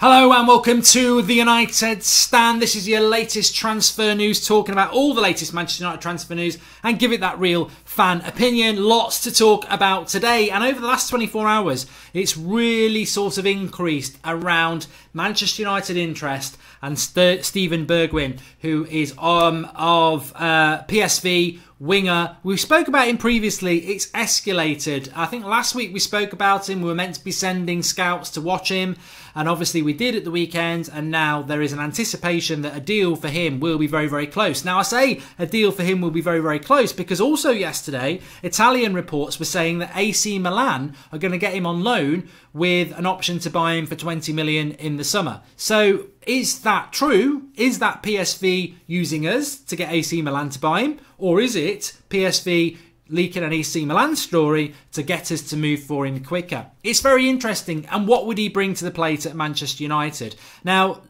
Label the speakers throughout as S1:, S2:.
S1: Hello and welcome to the United Stand. This is your latest transfer news, talking about all the latest Manchester United transfer news and give it that real fan opinion. Lots to talk about today, and over the last 24 hours it's really sort of increased around Manchester United interest and Steven Bergwijn, who is of PSV winger. We spoke about him previously. It's escalated. I think last week we spoke about him. We were meant to be sending scouts to watch him, and obviously we did at the weekend, and now there is an anticipation that a deal for him will be very, very close. Now I say a deal for him will be very, very close because also yesterday Italian reports were saying that AC Milan are going to get him on loan with an option to buy him for 20 million in the summer. So is that true? Is that PSV using us to get AC Milan to buy him? Or is it PSV leaking an AC Milan story to get us to move for him quicker? It's very interesting. And what would he bring to the plate at Manchester United? Now,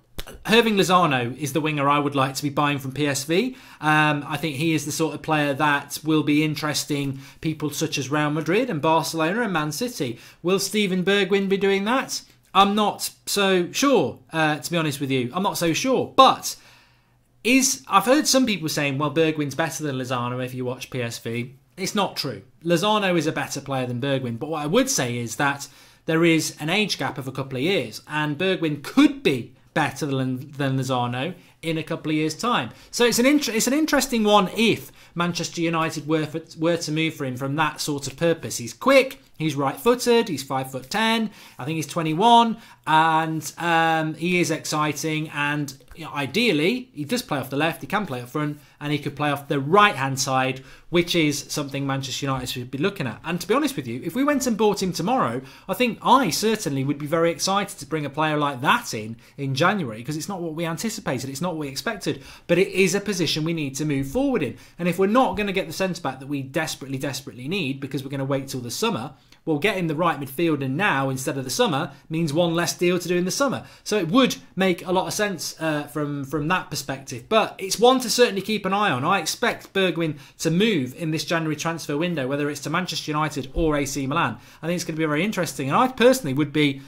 S1: Hirving Lozano is the winger I would like to be buying from PSV. I think he is the sort of player that will be interesting people such as Real Madrid and Barcelona and Man City. Will Steven Bergwijn be doing that? I'm not so sure, to be honest with you. I'm not so sure. But I've heard some people saying, well, Bergwijn's better than Lozano if you watch PSV. It's not true. Lozano is a better player than Bergwijn. But what I would say is that there is an age gap of a couple of years, and Bergwijn could be better than Lozano in a couple of years' time. So it's an interesting one if Manchester United were to move for him from that sort of purpose. He's quick, he's right-footed, he's 5'10", I think he's 21, and he is exciting. And ideally, he does play off the left, he can play up front, and he could play off the right-hand side, which is something Manchester United should be looking at. And to be honest with you, if we went and bought him tomorrow, I think I certainly would be very excited to bring a player like that in January, because it's not what we anticipated, it's not what we expected, but it is a position we need to move forward in. And if we're not going to get the centre-back that we desperately need, because we're going to wait till the summer, well, getting the right midfielder now instead of the summer means one less deal to do in the summer. So it would make a lot of sense from that perspective. But it's one to certainly keep an eye on. I expect Bergwijn to move in this January transfer window, whether it's to Manchester United or AC Milan. I think it's going to be very interesting, and I personally would be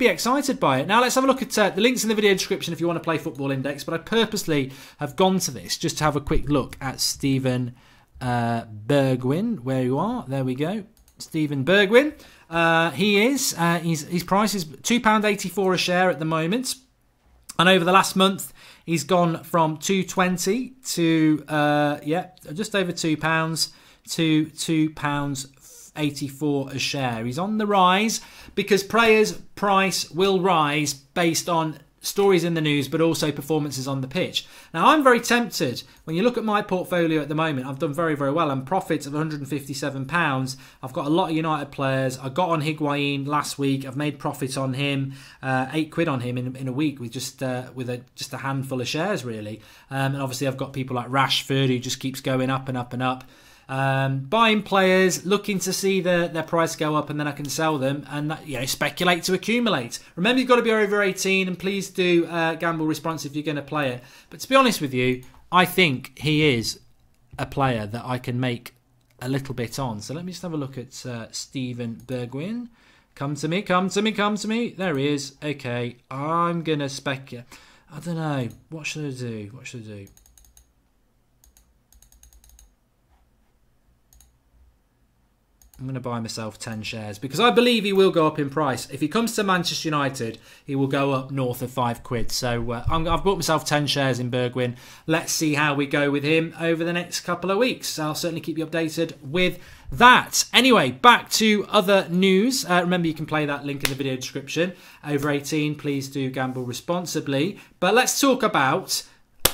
S1: excited by it. Now let's have a look at the links in the video description if you want to play Football Index. But I purposely have gone to this just to have a quick look at Steven Bergwijn. Where you are, there we go. Steven Bergwijn. His price is £2.84 a share at the moment, and over the last month he's gone from £2.20 to just over £2 to £2.84 a share. He's on the rise because players' price will rise based on stories in the news, but also performances on the pitch. Now, I'm very tempted. When you look at my portfolio at the moment, I've done very, very well. I'm profit of £157. I've got a lot of United players. I got on Higuain last week. I've made profit on him, £8 on him in a week with just a handful of shares, really. And obviously, I've got people like Rashford, who just keeps going up and up and up. Buying players, looking to see their price go up, and then I can sell them and speculate to accumulate. Remember, you've got to be over 18, and please do gamble responsibly if you're going to play it. But to be honest with you, I think he is a player that I can make a little bit on. So let me just have a look at Steven Bergwijn. Come to me, come to me, come to me. There he is. Okay, I'm going to speculate. I don't know. What should I do? What should I do? I'm going to buy myself 10 shares because I believe he will go up in price. If he comes to Manchester United, he will go up north of £5. So I've bought myself 10 shares in Bergwijn. Let's see how we go with him over the next couple of weeks. I'll certainly keep you updated with that. Anyway, back to other news. Remember, you can play that link in the video description. Over 18, please do gamble responsibly. But let's talk about,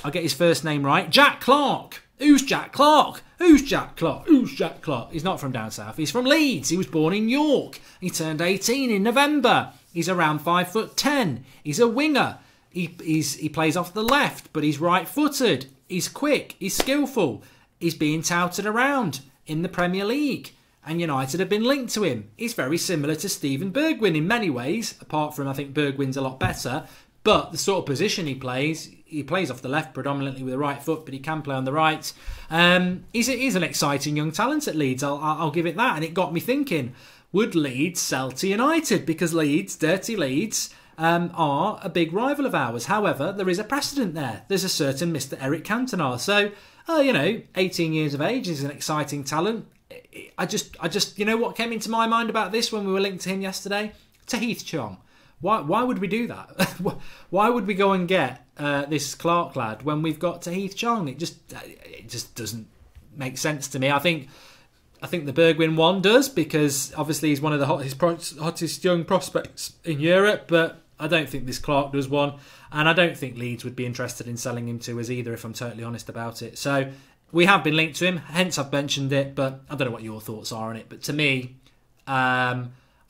S1: I'll get his first name right, Jack Clarke. Who's Jack Clarke? Who's Jack Clarke? Who's Jack Clarke? He's not from down south. He's from Leeds. He was born in York. He turned 18 in November. He's around 5'10". He's a winger. He plays off the left, but he's right-footed. He's quick. He's skillful. He's being touted around in the Premier League, and United have been linked to him. He's very similar to Steven Bergwijn in many ways, apart from I think Bergwijn's a lot better. But the sort of position he plays off the left predominantly with the right foot, but he can play on the right. He's an exciting young talent at Leeds, I'll give it that. And it got me thinking, would Leeds sell to United? Because Leeds, dirty Leeds, are a big rival of ours. However, there is a precedent there. There's a certain Mr. Eric Cantona. So, 18 years of age is an exciting talent. I just, what came into my mind about this when we were linked to him yesterday? Tahith Chong. Why would we do that? Why would we go and get this Clark lad when we've got Tahith Chong? It just doesn't make sense to me. I think the Bergwijn one does, because obviously he's one of the hottest young prospects in Europe, but I don't think this Clark does one, and I don't think Leeds would be interested in selling him to us either, if I'm totally honest about it. So we have been linked to him, hence I've mentioned it, but I don't know what your thoughts are on it. But to me, I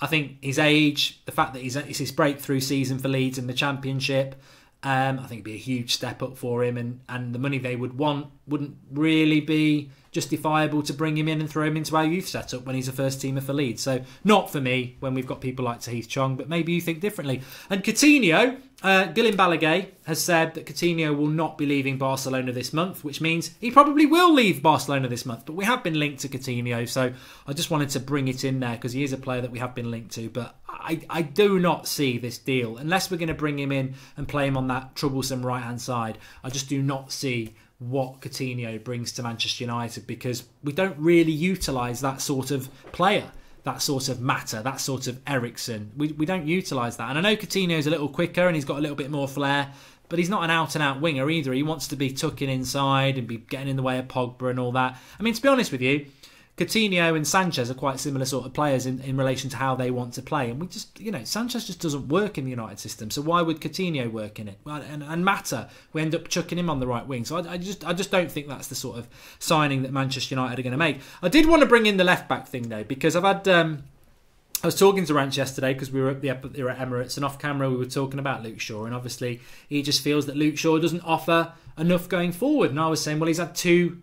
S1: think his age, the fact that it's his breakthrough season for Leeds in the Championship, I think it'd be a huge step up for him, and the money they would want wouldn't really be justifiable to bring him in and throw him into our youth setup when he's a first teamer for Leeds. So not for me when we've got people like Tahith Chong, but maybe you think differently. And Coutinho, Guillem Balaguer has said that Coutinho will not be leaving Barcelona this month, which means he probably will leave Barcelona this month. But we have been linked to Coutinho, so I just wanted to bring it in there because he is a player that we have been linked to. But I do not see this deal, unless we're going to bring him in and play him on that troublesome right-hand side. I just do not see what Coutinho brings to Manchester United, because we don't really utilise that sort of player, that sort of Mata, that sort of Eriksen. We don't utilise that. And I know Coutinho's a little quicker and he's got a little bit more flair, but he's not an out-and-out winger either. He wants to be tucking inside and be getting in the way of Pogba and all that. I mean, to be honest with you, Coutinho and Sanchez are quite similar sort of players in relation to how they want to play. And we just, Sanchez just doesn't work in the United system. So why would Coutinho work in it? Well, and Mata, we end up chucking him on the right wing. So I just don't think that's the sort of signing that Manchester United are going to make. I did want to bring in the left-back thing, though, because I've had... I was talking to Ranch yesterday because we were at Emirates, and off camera we were talking about Luke Shaw, and obviously he just feels that Luke Shaw doesn't offer enough going forward. And I was saying, well, he's had 2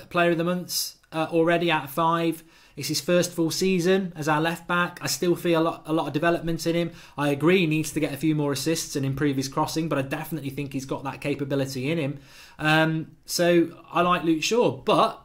S1: Player of the Months already out of 5. It's his first full season as our left back. I still feel a lot of development in him. I agree he needs to get a few more assists and improve his crossing, but I definitely think he's got that capability in him. So I like Luke Shaw, but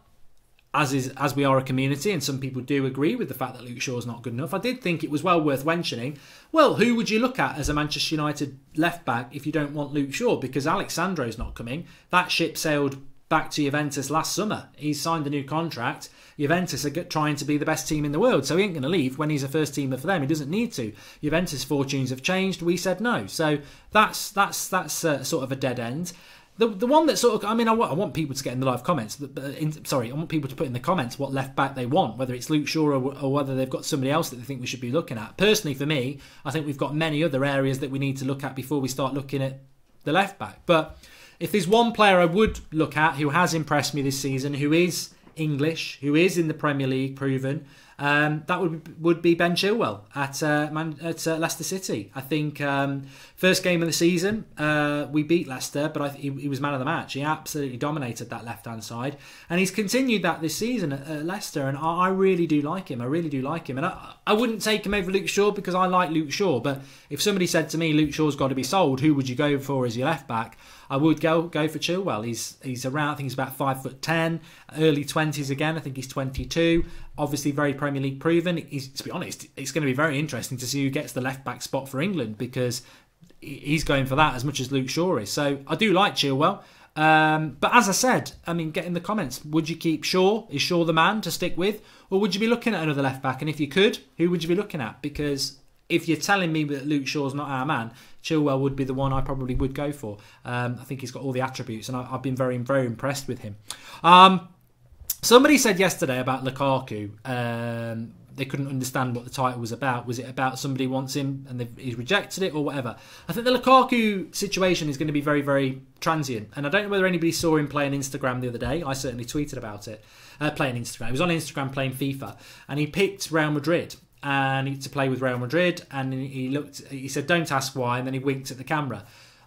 S1: as we are a community, and some people do agree with the fact that Luke Shaw's not good enough, I did think it was well worth mentioning. Well, who would you look at as a Manchester United left back if you don't want Luke Shaw? Because Alex Sandro's not coming. That ship sailed back to Juventus last summer. He's signed a new contract. Juventus are trying to be the best team in the world, so he ain't going to leave when he's a first teamer for them. He doesn't need to. Juventus' fortunes have changed. We said no. So that's sort of a dead end. The one that sort of, I want people to get in the live comments. I want people to put in the comments what left back they want, whether it's Luke Shaw or whether they've got somebody else that they think we should be looking at. Personally, for me, I think we've got many other areas that we need to look at before we start looking at the left back. But if there's one player I would look at who has impressed me this season, who is English, who is in the Premier League proven, that would be Ben Chilwell at Leicester City. I think first game of the season we beat Leicester, but he was man of the match. He absolutely dominated that left-hand side, and he's continued that this season at Leicester, and I really do like him. I really do like him, and I wouldn't take him over Luke Shaw because I like Luke Shaw, but if somebody said to me Luke Shaw's got to be sold, who would you go for as your left-back? I would go for Chilwell. He's around, I think he's about 5'10", early 20s again. I think he's 22. Obviously very Premier League proven. To be honest, it's going to be very interesting to see who gets the left-back spot for England, because he's going for that as much as Luke Shaw is. So I do like Chilwell. But as I said, get in the comments. Would you keep Shaw? Is Shaw the man to stick with? Or would you be looking at another left-back? And if you could, who would you be looking at? Because if you're telling me that Luke Shaw's not our man, Chilwell would be the one I probably would go for. I think he's got all the attributes, and I've been very, very impressed with him. Somebody said yesterday about Lukaku, they couldn't understand what the title was about. Was it about somebody wants him and he's rejected it, or whatever? I think the Lukaku situation is going to be very, very transient. And I don't know whether anybody saw him playing Instagram the other day. I certainly tweeted about it. Playing Instagram. He was on Instagram playing FIFA, and he picked Real Madrid and to play with Real Madrid, and he said, "Don't ask why," and then he winked at the camera.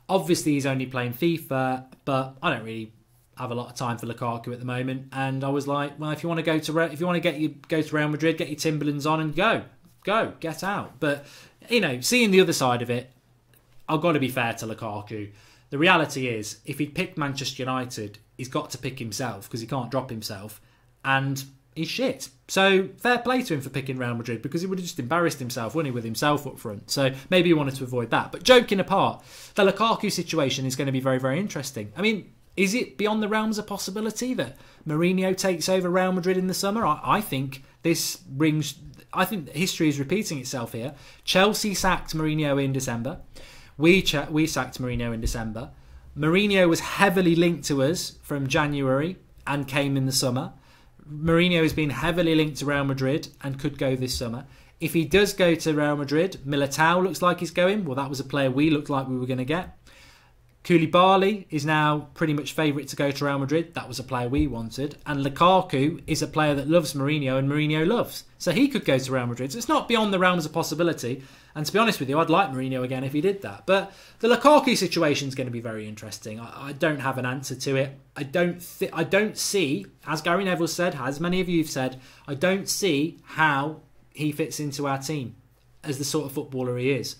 S1: Obviously he's only playing FIFA, but I don't really have a lot of time for Lukaku at the moment, and I was like, well, if you want to go to Real Madrid, get your Timberlands on and go, get out. But seeing the other side of it, I've got to be fair to Lukaku. The reality is, if he'd picked Manchester United, he's got to pick himself because he can't drop himself, and he's shit. So fair play to him for picking Real Madrid, because he would have just embarrassed himself, wouldn't he, with himself up front. So maybe he wanted to avoid that. But joking apart, the Lukaku situation is going to be very, very interesting. I mean, is it beyond the realms of possibility that Mourinho takes over Real Madrid in the summer? I think this rings... I think history is repeating itself here. Chelsea sacked Mourinho in December. We sacked Mourinho in December. Mourinho was heavily linked to us from January and came in the summer. Mourinho has been heavily linked to Real Madrid and could go this summer. If he does go to Real Madrid, Militao looks like he's going. Well, that was a player we looked like we were going to get. Koulibaly is now pretty much favourite to go to Real Madrid. That was a player we wanted. And Lukaku is a player that loves Mourinho and Mourinho loves. So he could go to Real Madrid. So it's not beyond the realms of possibility. And to be honest with you, I'd like Mourinho again if he did that. But the Lukaku situation is going to be very interesting. I don't have an answer to it. I don't see, as Gary Neville said, as many of you have said, I don't see how he fits into our team as the sort of footballer he is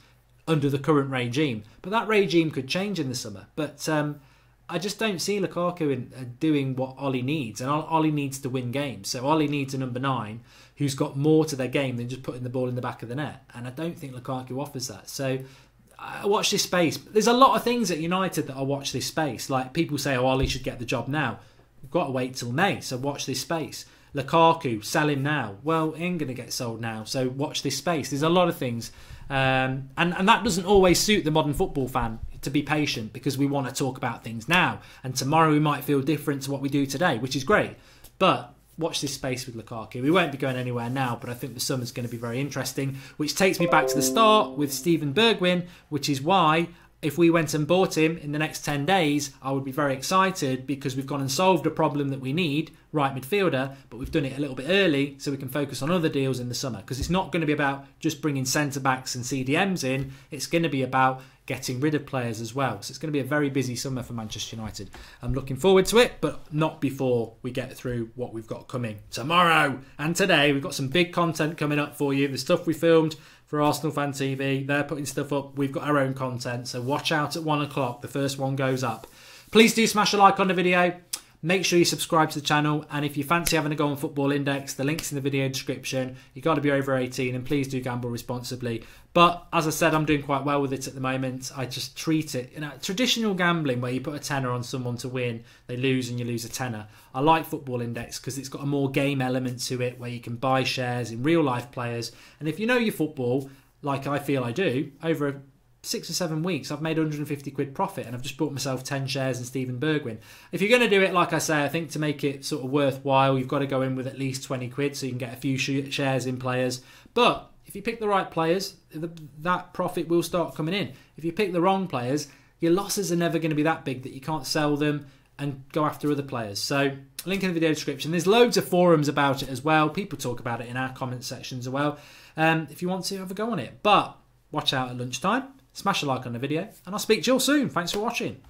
S1: under the current regime. But that regime could change in the summer. But I just don't see Lukaku doing what Ollie needs. And Ollie needs to win games. So Ollie needs a number 9 who's got more to their game than just putting the ball in the back of the net. And I don't think Lukaku offers that. So I watch this space. There's a lot of things at United that I watch this space. Like people say, oh, Ollie should get the job now. We've got to wait till May. So watch this space. Lukaku, sell him now. Well, he ain't going to get sold now. So watch this space. There's a lot of things. And that doesn't always suit the modern football fan, to be patient, because we want to talk about things now. And tomorrow we might feel different to what we do today, which is great. But watch this space with Lukaku. We won't be going anywhere now, but I think the summer's going to be very interesting, which takes me back to the start with Steven Bergwijn, which is why if we went and bought him in the next 10 days, I would be very excited, because we've gone and solved a problem that we need, right midfielder, but we've done it a little bit early so we can focus on other deals in the summer, because it's not going to be about just bringing centre-backs and CDMs in. It's going to be about getting rid of players as well. So it's going to be a very busy summer for Manchester United. I'm looking forward to it, but not before we get through what we've got coming tomorrow and today. We've got some big content coming up for you. The stuff we filmed for Arsenal Fan TV, they're putting stuff up. We've got our own content, so watch out at 1 o'clock. The first one goes up. Please do smash a like on the video. Make sure you subscribe to the channel, and if you fancy having a go on Football Index, the link's in the video description. You've got to be over 18, and please do gamble responsibly. But as I said, I'm doing quite well with it at the moment. I just treat it, traditional gambling where you put a tenner on someone to win, they lose and you lose a tenner. I like Football Index because it's got a more game element to it, where you can buy shares in real life players. And if you know your football, like I feel I do, over 6 or 7 weeks, I've made 150 quid profit, and I've just bought myself 10 shares in Steven Bergwijn. If you're going to do it, like I say, I think to make it sort of worthwhile, you've got to go in with at least 20 quid so you can get a few shares in players. But if you pick the right players, that profit will start coming in. If you pick the wrong players, your losses are never going to be that big that you can't sell them and go after other players. So link in the video description. There's loads of forums about it as well. People talk about it in our comment sections as well. If you want to, have a go on it. But watch out at lunchtime. Smash a like on the video, and I'll speak to you all soon. Thanks for watching.